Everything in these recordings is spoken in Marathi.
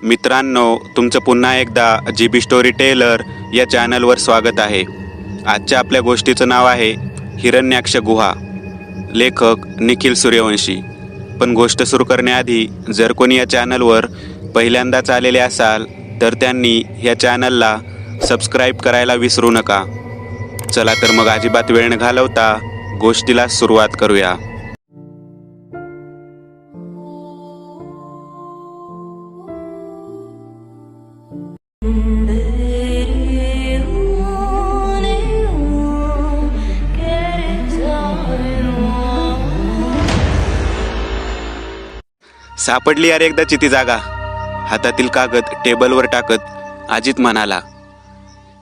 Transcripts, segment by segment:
मित्रांनो, तुमचं पुन्हा एकदा GB स्टोरी टेलर या चॅनलवर स्वागत आहे. आजच्या आपल्या गोष्टीचं नाव आहे हिरण्याक्ष गुहा. लेखक निखिल सूर्यवंशी. पण गोष्ट सुरू करण्याआधी जर कोणी या चॅनलवर पहिल्यांदाच आलेले असाल तर त्यांनी या चॅनलला सबस्क्राईब करायला विसरू नका. चला तर मग अजिबात वेळ न घालवता गोष्टीला सुरुवात करूया. सापडली यार एकदाची ती जागा. हातातील कागद टेबलवर टाकत अजित म्हणाला,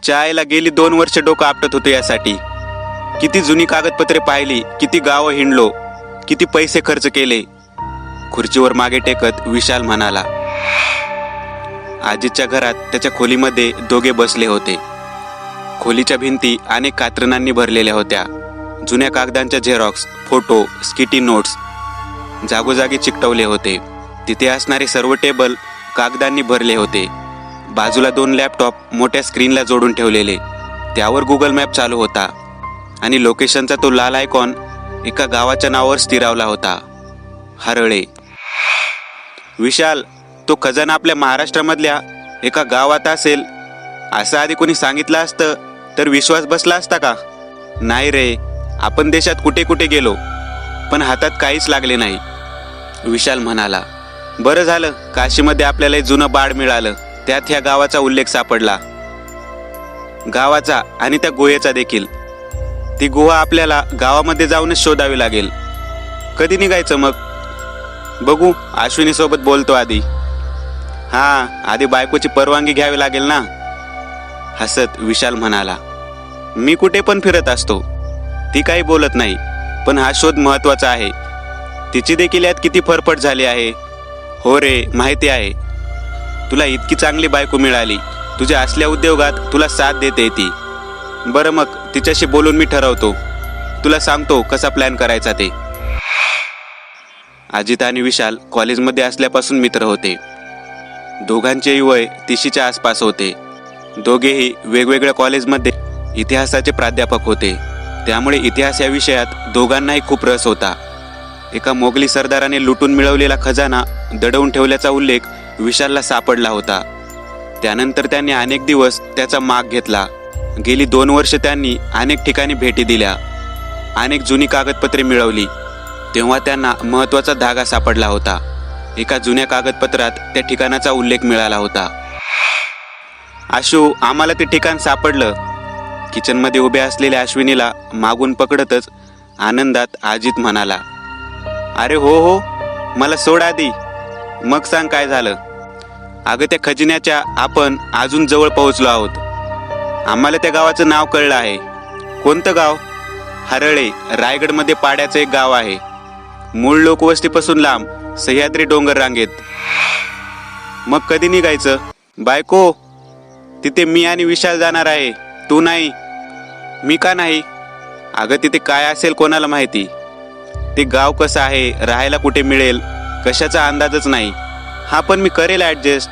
चायला गेली 2 वर्ष डोकं आपटत होतं यासाठी. किती जुनी कागदपत्रे पाहिली, किती गावं हिंडलो, किती पैसे खर्च केले. खुर्चीवर मागे टेकत विशाल म्हणाला. अजितच्या घरात त्याच्या खोलीमध्ये दोघे बसले होते. खोलीच्या भिंती अनेक कात्रणांनी भरलेल्या होत्या. जुन्या कागदांच्या झेरॉक्स, फोटो, स्किटी नोट्स जागोजागी चिकटवले होते. तिथे असणारे सर्व टेबल कागदांनी भरले होते. बाजूला 2 लॅपटॉप मोठ्या स्क्रीनला जोडून ठेवलेले. त्यावर गुगल मॅप चालू होता आणि लोकेशनचा तो लाल आयकॉन एका गावाच्या नावावर स्थिरावला होता, हरळे. विशाल, तो खजाना आपल्या महाराष्ट्रामधल्या एका गावात असेल असं आधी कोणी सांगितलं असतं तर विश्वास बसला असता का? नाही रे, आपण देशात कुठे कुठे गेलो पण हातात काहीच लागले नाही, विशाल म्हणाला. बरं झालं काशीमध्ये आपल्याला जुनं बाळ मिळालं. त्यात ह्या गावाचा उल्लेख सापडला, गावाचा आणि त्या गुहेचा देखील. ती गुहा आपल्याला गावामध्ये जाऊनच शोधावी लागेल. कधी निघायचं मग? बघू, अश्विनी सोबत बोलतो आधी. हां, आधी बायकोची परवानगी घ्यावी लागेल ना, हसत विशाल म्हणाला. मी कुठे पण फिरत असतो, ती काही बोलत नाही, पण हा शोध महत्वाचा आहे. तिची देखील यात किती फरफट झाली आहे. हो रे, माहिती आहे. तुला इतकी चांगली बायको मिळाली, तुझ्या असल्या उद्योगात तुला साथ देते ती. बरं, मग तिच्याशी बोलून मी ठरवतो. तुला सांगतो कसा प्लॅन करायचा ते. अजित आणि विशाल कॉलेजमध्ये असल्यापासून मित्र होते. दोघांचेही वय 30च्या आसपास होते. दोघेही वेगवेगळ्या कॉलेजमध्ये इतिहासाचे प्राध्यापक होते. त्यामुळे इतिहास या विषयात दोघांनाही खूप रस होता. एका मोगली सरदाराने लुटून मिळवलेला खजाना दडवून ठेवल्याचा उल्लेख विशालला सापडला होता. त्यानंतर त्यांनी अनेक दिवस त्याचा माग घेतला. गेली 2 वर्ष त्यांनी अनेक ठिकाणी भेटी दिल्या, अनेक जुनी कागदपत्रे मिळवली. तेव्हा त्यांना महत्त्वाचा धागा सापडला होता. एका जुन्या कागदपत्रात त्या ठिकाणाचा उल्लेख मिळाला होता. आशू, आम्हाला ते ठिकाण सापडलं, किचनमध्ये उभ्या असलेल्या अश्विनीला मागून पकडतच आनंदात अजित म्हणाला. अरे हो, मला सोड आधी, मग सांग काय झालं. अगं, त्या खजिन्याच्या आपण अजून जवळ पोहोचलो आहोत. आम्हाला त्या गावाचं नाव कळलं आहे. कोणतं गाव? हरळे, रायगडमध्ये पाड्याचं एक गाव आहे. मूळ लोकवस्तीपासून लांब, सह्याद्री डोंगर रांगेत. मग कधी निघायचं? बायको, तिथे मी आणि विशाल जाणार आहे, तू नाही. मी का नाही? अगं, तिथे काय असेल कोणाला माहिती. ते गाव कसं आहे, राहायला कुठे मिळेल, कशाचा अंदाजच नाही. हा, पण मी करेल ॲडजस्ट.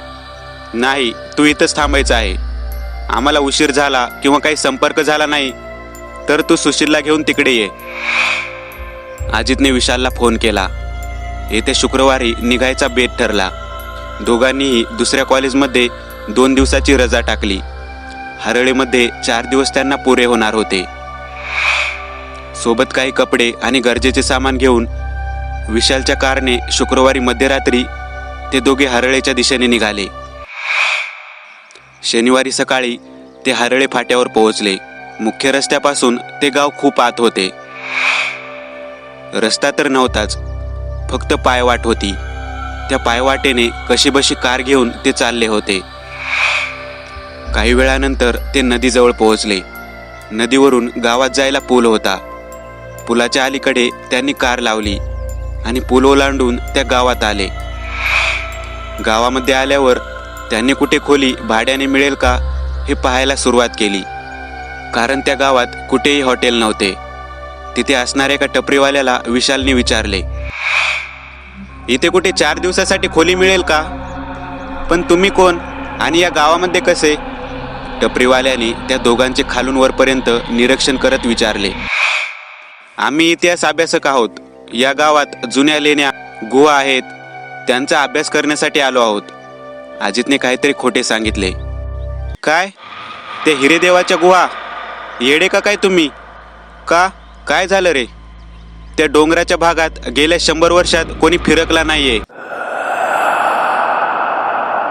नाही, तू इथंच थांबायचं आहे. आम्हाला उशीर झाला किंवा काही संपर्क झाला नाही तर तू सुशीलला घेऊन तिकडे ये. अजितने विशालला फोन केला. येत्या शुक्रवारी निघायचा बेत ठरला. दोघांनीही दुसऱ्या कॉलेजमध्ये 2 दिवसाची रजा टाकली. हरळेमध्ये 4 दिवस त्यांना पुरे होणार होते. सोबत काही कपडे आणि गरजेचे सामान घेऊन विशालच्या कारने शुक्रवारी मध्यरात्री ते दोघे हरळेच्या दिशेने निघाले. शनिवारी सकाळी ते हरळे फाट्यावर पोहोचले. मुख्य रस्त्यापासून ते गाव खूप आत होते. रस्ता तर नव्हताच, फक्त पायवाट होती. त्या पायवाटेने कशीबशी कार घेऊन ते चालले होते. काही वेळानंतर ते नदीजवळ पोहोचले. नदीवरून गावात जायला पूल होता. पुलाच्या अलीकडे त्यांनी कार लावली आणि पूल ओलांडून त्या गावात आले. गावामध्ये आल्यावर त्यांनी कुठे खोली भाड्याने मिळेल का हे पाहायला सुरुवात केली. कारण त्या गावात कुठेही हॉटेल नव्हते. तिथे असणाऱ्या एका टपरीवाल्याला विशालने विचारले, इथे कुठे 4 दिवसासाठी खोली मिळेल का? पण तुम्ही कोण आणि या गावामध्ये कसे? टपरीवाल्याने त्या दोघांचे खालून वरपर्यंत निरीक्षण करत विचारले. आम्ही इतिहास अभ्यासक आहोत. या गावात जुन्या लेण्या गुहा आहेत, त्यांचा अभ्यास करण्यासाठी आलो आहोत. अजितने काहीतरी खोटे सांगितले. काय? ते हिरेदेवाच्या गुहा? येडे का काय तुम्ही? का? काय झालं रे? त्या डोंगराच्या भागात गेल्या 100 वर्षात कोणी फिरकला नाहीये.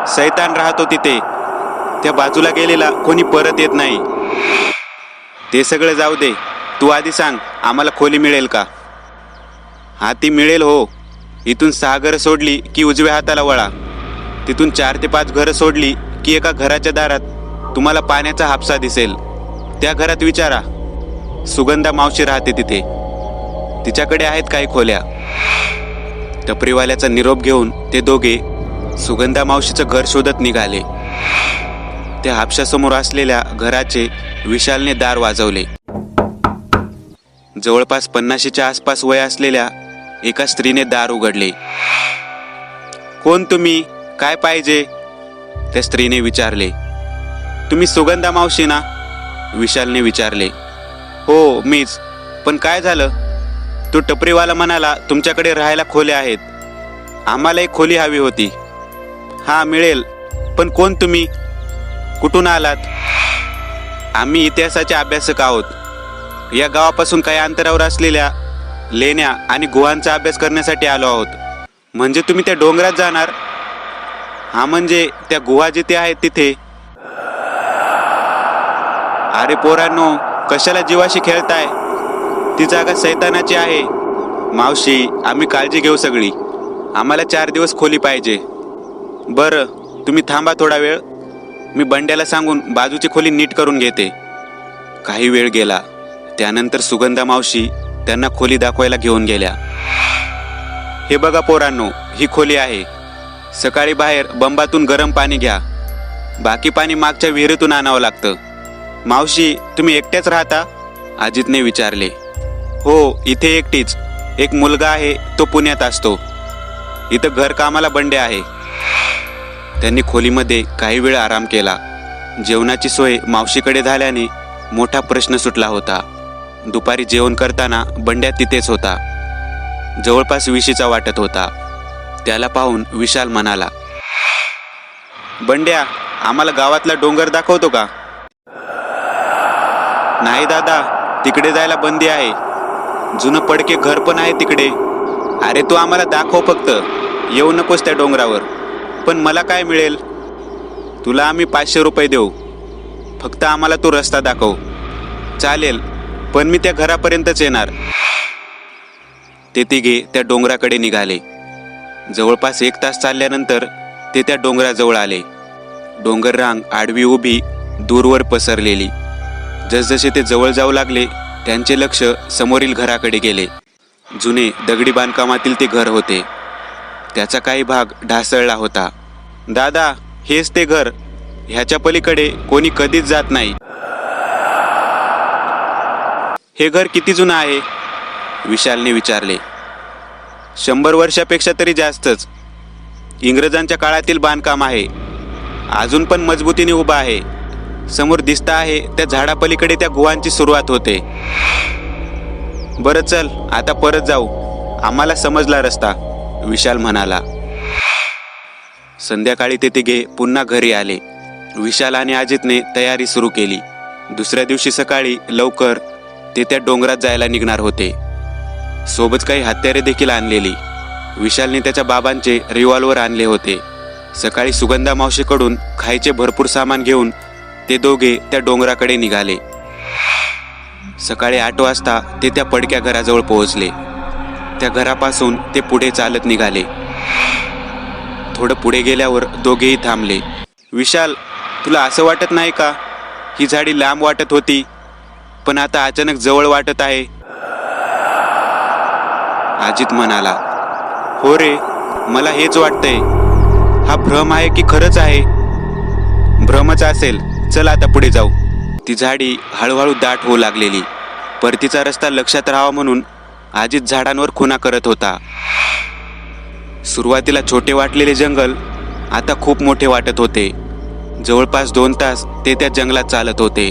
सैतान राहतो तिथे. त्या बाजूला गेलेला कोणी परत येत नाही. ते सगळं जाऊ दे, तू आधी सांग, आम्हाला खोली मिळेल का? हा, ती मिळेल हो. इथून 6 घरं सोडली की उजव्या हाताला वळा. तिथून 4 ते 5 घरं सोडली की एका घराच्या दारात तुम्हाला पाण्याचा हापसा दिसेल. त्या घरात विचारा, सुगंधा मावशी राहते तिथे. तिच्याकडे आहेत काही खोल्या. टपरीवाल्याचा निरोप घेऊन ते दोघे सुगंधा मावशीचं घर शोधत निघाले. त्या हापशासमोर असलेल्या घराचे विशालने दार वाजवले. जवळपास 50च्या आसपास वय असलेल्या एका स्त्रीने दार उघडले. कोण तुम्ही? काय पाहिजे? त्या स्त्रीने विचारले. तुम्ही सुगंधा मावशी ना? विशालने विचारले. हो, मीच. पण काय झालं? तो टपरीवाला म्हणाला तुमच्याकडे राहायला खोल्या आहेत. आम्हाला एक खोली हवी होती. हां, मिळेल. पण कोण तुम्ही? कुठून आलात? आम्ही इतिहासाचे अभ्यासक आहोत. या गावापासून काही अंतरावर असलेल्या लेण्या आणि गुहांचा अभ्यास करण्यासाठी आलो आहोत. म्हणजे तुम्ही त्या डोंगरात जाणार? हा, म्हणजे त्या गुहा जिथे आहेत तिथे. अरे पोरांनो, कशाला जीवाशी खेळताय? ती जागा सैतानाची आहे. मावशी, आम्ही काळजी घेऊ सगळी. आम्हाला 4 दिवस खोली पाहिजे. बरं, तुम्ही थांबा थोडा वेळ. मी बंड्याला सांगून बाजूची खोली नीट करून घेते. काही वेळ गेला. त्यानंतर सुगंधा मावशी त्यांना खोली दाखवायला घेऊन गेल्या. हे बघा पोरांनो, ही खोली आहे. सकाळी बाहेर बंबातून गरम पाणी घ्या. बाकी पाणी मागच्या विहिरीतून आणावं लागतं. मावशी, तुम्ही एकट्याच राहता? अजितने विचारले. हो, इथे एकटीच. एक मुलगा आहे, तो पुण्यात असतो. इथं घर कामाला बंडे आहे. त्यांनी खोलीमध्ये काही वेळ आराम केला. जेवणाची सोय मावशीकडे झाल्याने मोठा प्रश्न सुटला होता. दुपारी जेवण करताना बंड्या तिथेच होता. जवळपास 20चा वाटत होता. त्याला पाहून विशाल म्हणाला, बंड्या, आम्हाला गावातला डोंगर दाखवतो का? नाही दादा, तिकडे जायला बंदी आहे. जुनं पडके घर पण आहे तिकडे. अरे तू आम्हाला दाखव फक्त. येऊ नकोस त्या डोंगरावर. पण मला काय मिळेल? तुला आम्ही 500 रुपये देऊ. फक्त आम्हाला तू रस्ता दाखव. चालेल, पण मी त्या घरापर्यंतच येणार. ते तिघे त्या डोंगराकडे निघाले. जवळपास 1 तास चालल्यानंतर ते त्या डोंगराजवळ आले. डोंगर रांग आडवी उभी, दूरवर पसरलेली. जसजसे ते जवळ जाऊ लागले, त्यांचे लक्ष समोरील घराकडे गेले. जुने दगडी बांधकामातील ते घर होते. त्याचा काही भाग ढासळला होता. दादा, हेच ते घर. ह्याच्या पलीकडे कोणी कधीच जात नाही. हे घर किती जुनं आहे? विशालने विचारले. 100 वर्षापेक्षा तरी जास्तच. इंग्रजांच्या काळातील बांधकाम आहे. अजून पण मजबूतीने उभा आहे. समोर दिसता आहे त्या झाडापलीकडे त्या गुहांची सुरुवात होते. बरं चल, आता परत जाऊ. आम्हाला समजला रस्ता, विशाल म्हणाला. संध्याकाळी ते तिघे पुन्हा घरी आले. विशाल आणि अजितने तयारी सुरू केली. दुसऱ्या दिवशी सकाळी लवकर ते त्या डोंगरात जायला निघणार होते. सोबत काही हत्यारे देखील आणलेली. विशालने त्याच्या बाबांचे रिव्हॉल्वर आणले होते. सकाळी सुगंधा मावशीकडून खायचे भरपूर सामान घेऊन ते दोघे त्या डोंगराकडे निघाले. सकाळी 8 वाजता ते त्या पडक्या घराजवळ पोहोचले. त्या घरापासून ते पुढे चालत निघाले. थोडं पुढे गेल्यावर दोघेही थांबले. विशाल, तुला असं वाटत नाही का? ही झाडी लांब वाटत होती, पण आता अचानक जवळ वाटत आहे. अजित म्हणाला. हो रे, मला हेच वाटतंय. हा भ्रम आहे की खरंच आहे? भ्रमच असेल. चल आता पुढे जाऊ. ती झाडी हळूहळू दाट होऊ लागलेली. परतीचा रस्ता लक्षात राहावा म्हणून अजित झाडांवर खुणा करत होता. सुरुवातीला छोटे वाटलेले जंगल आता खूप मोठे वाटत होते. जवळपास 2 तास ते त्या जंगलात चालत होते.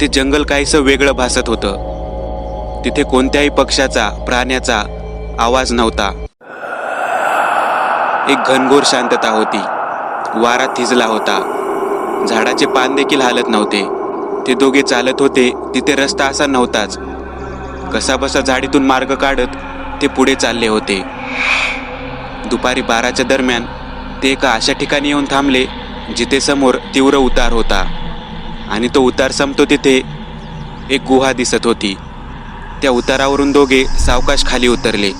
ते जंगल काहीसं वेगळं भासत होतं. तिथे कोणत्याही पक्ष्याचा, प्राण्याचा आवाज नव्हता. एक घनघोर शांतता होती. वारा थिजला होता. झाडाचे पान देखील हालत नव्हते. ते दोघे चालत होते तिथे रस्ता असा नव्हताच. कसाबसा झाडीतून मार्ग काढत ते पुढे चालले होते. दुपारी 12च्या दरम्यान ते एका अशा ठिकाणी येऊन थांबले जिथे समोर तीव्र उतार होता आणि तो उतार संपतो तिथे एक गुहा दिसत होती. त्या उतारावरून दोघे सावकाश खाली उतरले.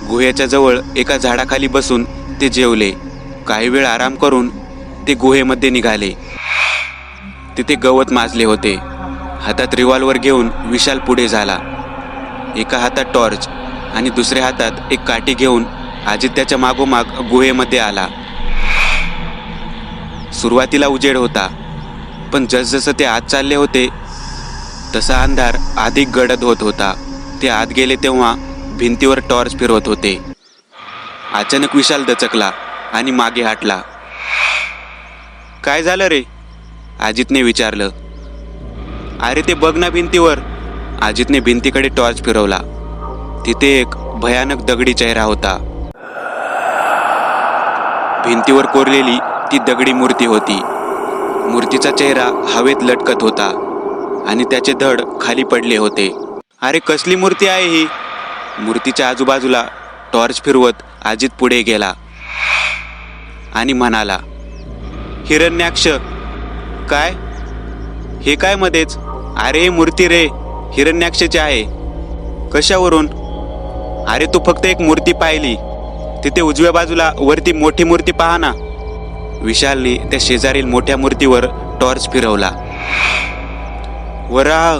गुहेच्या जवळ एका झाडाखाली बसून ते जेवले. काही वेळ आराम करून ते गुहेमध्ये निघाले. तिथे गवत माजले होते. हातात रिव्हॉल्वर घेऊन विशाल पुढे झाला. एका हातात टॉर्च आणि दुसऱ्या हातात एक काठी घेऊन अजित त्याच्या मागोमाग गुहेमध्ये आला. सुरुवातीला उजेड होता, पण जसजसं ते आत चालले होते तसा अंधार अधिक गडद होत होता. ते आत गेले तेव्हा भिंतीवर टॉर्च फिरवत होते. अचानक विशाल दचकला आणि मागे हटला. काय झालं रे? अजितने विचारलं. अरे ते बघ ना भिंतीवर. अजितने भिंतीकडे टॉर्च फिरवला. तिथे एक भयानक दगडी चेहरा होता. भिंतीवर कोरलेली ती दगडी मूर्ती होती. मूर्तीचा चेहरा हवेत लटकत होता आणि त्याचे धड खाली पडले होते. अरे कसली मूर्ती आहे ही? मूर्तीच्या आजूबाजूला टॉर्च फिरवत अजित पुढे गेला आणि म्हणाला, हिरण्याक्ष. काय? हे काय मध्येच? अरे ही मूर्ती रे हिरण्याक्षची आहे. कशावरून? अरे तू फक्त एक मूर्ती पाहिली. तिथे उजव्या बाजूला वरती मोठी मूर्ती पहा ना. विशालने त्या शेजारील मोठ्या मूर्तीवर टॉर्च फिरवला. वराह.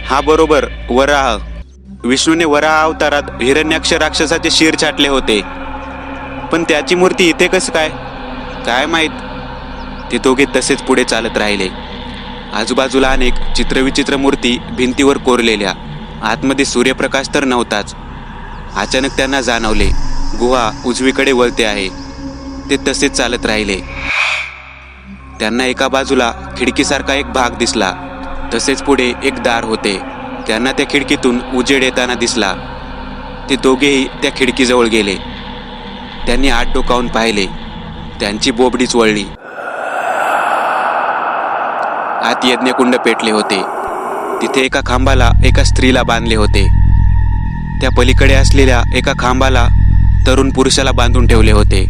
हा बरोबर, वराह. विष्णूने वराह अवतारात हिरण्याक्ष राक्षसाचे शिर छाटले होते. पण त्याची मूर्ती इथे कसं काय? काय माहीत. ते दोघे तसेच पुढे चालत राहिले. आजूबाजूला अनेक चित्रविचित्र मूर्ती भिंतीवर कोरलेल्या. आतमध्ये सूर्यप्रकाश तर नव्हताच. अचानक त्यांना जाणवले, गुहा उजवीकडे वळते आहे. ते तसेच चालत राहिले. त्यांना एका बाजूला खिडकीसारखा एक भाग दिसला. तसेच पुढे एक दार होते. त्यांना त्या खिडकीतून उजेड येताना दिसला. ते दोघेही त्या खिडकीजवळ गेले. त्यांनी आत डोकावून पाहिले. त्यांची बोबडीच वळली. आत यज्ञकुंड पेटले होते. तिथे एका खांबाला एका स्त्रीला बांधले होते. त्या पलीकडे असलेल्या एका खांबाला तरुण पुरुषाला बांधून ठेवले होते.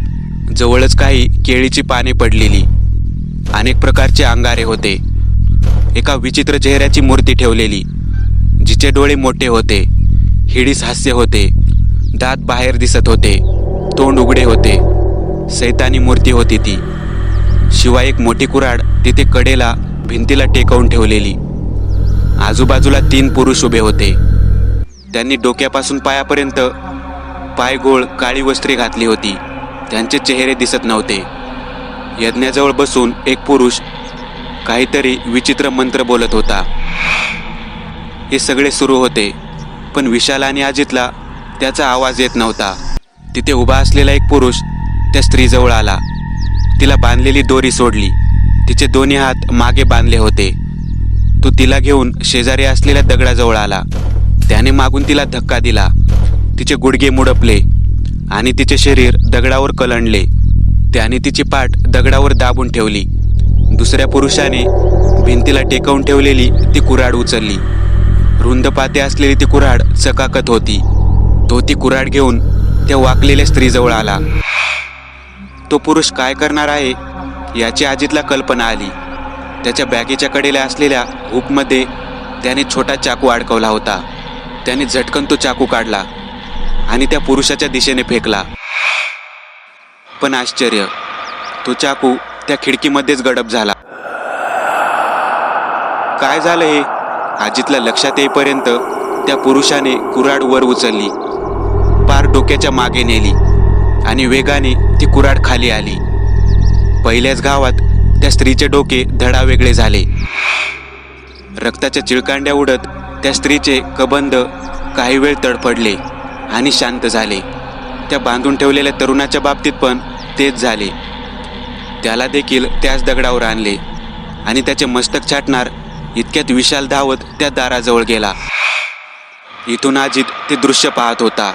जवळच काही केळीची पाने पडलेली. अनेक प्रकारचे अंगारे होते. एका विचित्र चेहऱ्याची मूर्ती ठेवलेली, जिचे डोळे मोठे होते. हिडीस हास्य होते. दात बाहेर दिसत होते. तोंड उघडे होते. सैतानी मूर्ती होती ती. शिवाय एक मोठी कुऱ्हाड तिथे कडेला भिंतीला टेकवून ठेवलेली. आजूबाजूला 3 पुरुष उभे होते. त्यांनी डोक्यापासून पायापर्यंत पायगोळ काळी वस्त्रे घातली होती. त्यांचे चेहरे दिसत नव्हते. यज्ञाजवळ बसून एक पुरुष काहीतरी विचित्र मंत्र बोलत होता. हे सगळे सुरू होते, पण विशाल आणि अजितला त्याचा आवाज येत नव्हता. तिथे उभा असलेला एक पुरुष त्या स्त्रीजवळ आला. तिला बांधलेली दोरी सोडली. तिचे दोन्ही हात मागे बांधले होते. तो तिला घेऊन शेजारी असलेल्या दगडाजवळ आला. त्याने मागून तिला धक्का दिला. तिचे गुडघे मुडपले आणि तिचे शरीर दगडावर कलंडले. त्याने तिची पाठ दगडावर दाबून ठेवली. दुसऱ्या पुरुषाने भिंतीला टेकवून ठेवलेली ती कुऱ्हाड उचलली. रुंद पाते असलेली ती कुऱ्हाड चकाकत होती. तो ती कुऱ्हाड घेऊन त्या वाकलेल्या स्त्रीजवळ आला. तो पुरुष काय करणार आहे याची अजितला कल्पना आली. त्याच्या बॅगेच्या कडेला असलेल्या हुकमध्ये त्याने छोटा चाकू अडकवला होता. त्याने झटकन तो चाकू काढला आणि त्या पुरुषाच्या दिशेने फेकला. पण आश्चर्य, तो चाकू त्या खिडकीमध्येच गडप झाला. काय झालं हे? अजितला लक्षात येईपर्यंत त्या पुरुषाने कुऱ्हाड वर उचलली, पार डोक्याच्या मागे नेली आणि वेगाने ती कुऱ्हाड खाली आली. पहिल्याच घावात त्या स्त्रीचे डोके धडावेगळे झाले. रक्ताच्या चिळकांड्या उडत त्या स्त्रीचे कबंध काही वेळ तडफडले आणि शांत झाले. त्या बांधून ठेवलेल्या तरुणाच्या बाबतीत पण तेच झाले. त्याला देखील त्याच दगडावर आणले आणि त्याचे मस्तक छाटणार इतक्यात विशाल धावत त्या दाराजवळ गेला. इथून अजित ते दृश्य पाहत होता.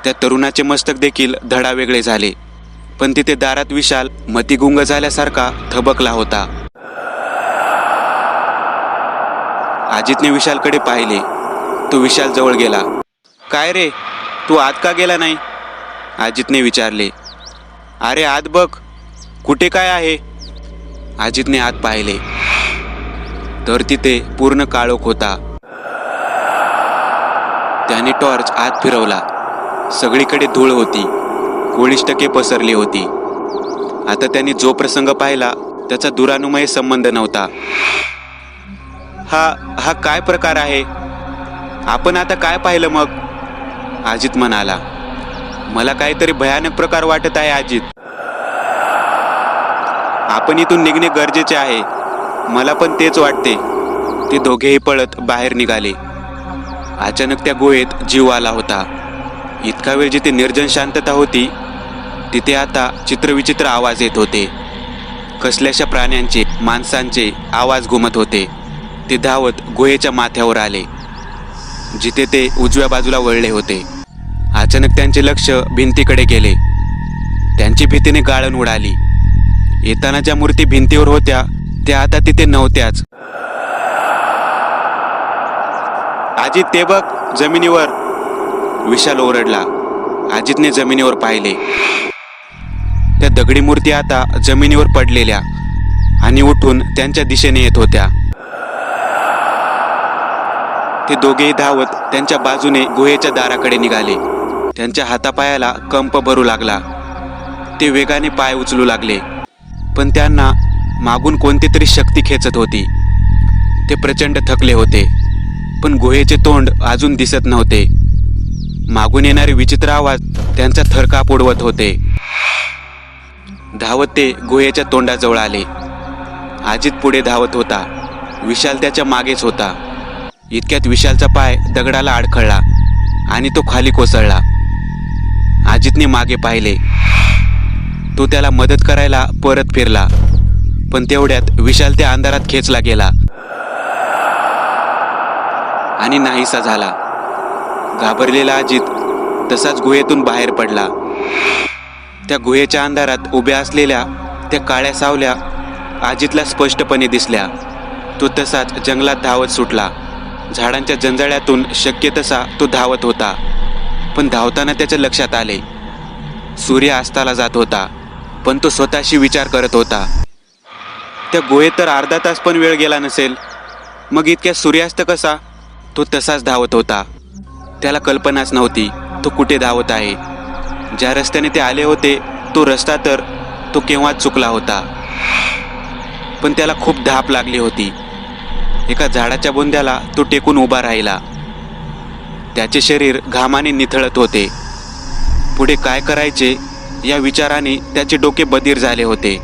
त्या तरुणाचे मस्तक देखील धडावेगळे झाले, पण तिथे दारात विशाल मतिगुंग झाल्यासारखा थबकला होता. अजितने विशालकडे पाहिले. तो विशाल जवळ गेला. काय रे, तू आत का गेला नाही? अजितने विचारले. अरे आत बघ, कुठे काय आहे? अजितने आत पाहिले तर तिथे पूर्ण काळोख होता. त्याने टॉर्च आत फिरवला. सगळीकडे धूळ होती, कोळिष्टके पसरली होती. आता त्यांनी जो प्रसंग पाहिला त्याचा दुरानुमय संबंध नव्हता. हा काय प्रकार आहे? आपण आता काय पाहिलं मग? अजित म्हणाला. मला काहीतरी भयानक प्रकार वाटत आहे अजित. आपण इथून निघणे गरजेचे आहे. मला पण तेच वाटते. ते दोघेही पळत बाहेर निघाले. अचानक त्या गुहेत जीव आला होता. इतका वेळ जिथे निर्जन शांतता होती तिथे आता चित्रविचित्र आवाज येत होते. कसल्याशा प्राण्यांचे, माणसांचे आवाज घुमत होते. ते धावत गुहेच्या माथ्यावर आले, जिथे ते उजव्या बाजूला वळले होते. अचानक त्यांचे लक्ष भिंतीकडे गेले. त्यांची भीतीने गाळण उडाली. येताना ज्या मूर्ती भिंतीवर होत्या त्या आता तिथे नव्हत्याच. अजित, ते बघ जमिनीवर, विशाल ओरडला. अजितने जमिनीवर पाहिले. त्या दगडी मूर्ती आता जमिनीवर पडलेल्या आणि उठून त्यांच्या दिशेने येत होत्या. ते दोघेही धावत त्यांच्या बाजूने गुहेच्या दाराकडे निघाले. त्यांच्या हातापायाला कंप भरू लागला. ते वेगाने पाय उचलू लागले, पण त्यांना मागून कोणती तरी शक्ती खेचत होती. ते प्रचंड थकले होते, पण गुहेचे तोंड अजून दिसत नव्हते. मागून येणारे विचित्र आवाज त्यांचा थरकाप उडवत होते. धावत ते गुहेच्या तोंडाजवळ आले. अजित पुढे धावत होता. विशाल त्याच्या मागेच होता. इतक्यात विशालचा पाय दगडाला अडखळला आणि तो खाली कोसळला. अजितने मागे पाहिले. तो त्याला मदत करायला परत फिरला, पण तेवढ्यात विशाल त्या अंधारात खेचला गेला आणि नाहीसा झाला. घाबरलेला अजित तसाच गुहेतून बाहेर पडला. त्या गुहेच्या अंधारात उभ्या असलेल्या त्या काळ्या सावल्या अजितला स्पष्टपणे दिसल्या. तो तसाच जंगलात धावत सुटला. झाडांच्या जंजाळ्यातून शक्य तसा तो धावत होता, पण धावताना त्याच्या लक्षात आले सूर्य अस्ताला जात होता, पण तो स्वतःशी विचार करत होता. त्या गुहेत तर अर्धा तास पण वेळ गेला नसेल, मग इतक्या सूर्यास्त कसा? तो तसाच धावत होता. त्याला कल्पनाच नव्हती तो कुठे धावत आहे. ज्या रस्त्याने ते आले होते तो रस्ता तर तो केव्हाच चुकला होता. पण त्याला खूप धाप लागली होती. एका झाडाच्या बुंद्याला तो टेकून उभा राहिला. त्याचे शरीर घामाने निथळत होते. पुढे काय करायचे या विचाराने त्याचे डोके बधीर झाले होते.